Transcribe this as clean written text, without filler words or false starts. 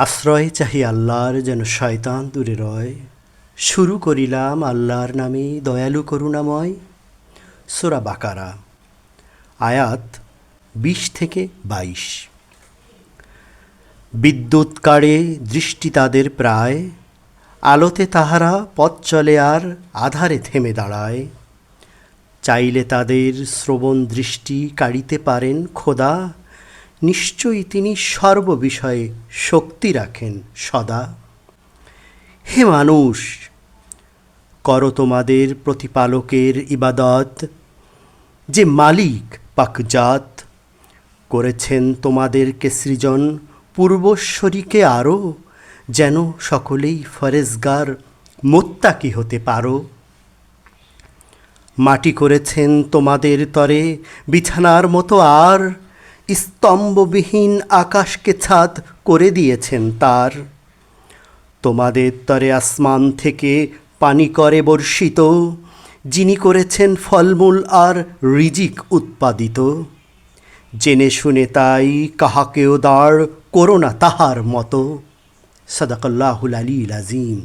আশ্রয় চাহি আল্লাহর, যেন শয়তান দূরে রয়। শুরু করিলাম আল্লাহর নামে, দয়ালু করুণাময়। সূরা বাকারা, আয়াত 20-22। বিদ্যুৎ কাড়ে দৃষ্টি তাদের প্রায়, আলোতে তাহারা পথ চলে আর আধারে থেমে দাঁড়ায়। চাইলে তাদের শ্রবণ দৃষ্টি কাড়িতে পারেন খোদা, নিশ্চয়ই তিনি সর্ববিষয়ে শক্তি রাখেন সদা। হে মানুষ, করো তোমাদের প্রতিপালকের ইবাদত, যে মালিক পাকজাত, করেছেন তোমাদেরকে সৃজন পূর্বশ্বরীকে আরও, যেন সকলেই ফরেজগার মোত্তাকি হতে পারো। মাটি করেছেন তোমাদের তরে বিছানার মতো, আর স্তম্ভবিহীন আকাশকে ছাদ করে দিয়েছেন তার। তোমাদের তরে আসমান থেকে পানি করে বর্ষিত, যিনি করেছেন ফলমূল আর রিজিক উৎপাদিত। জেনে শুনে তাই কাহাকেও দাঁড় করো না তাহার মতো। সাদাকাল্লাহুল আলিয়্যুল আযীম।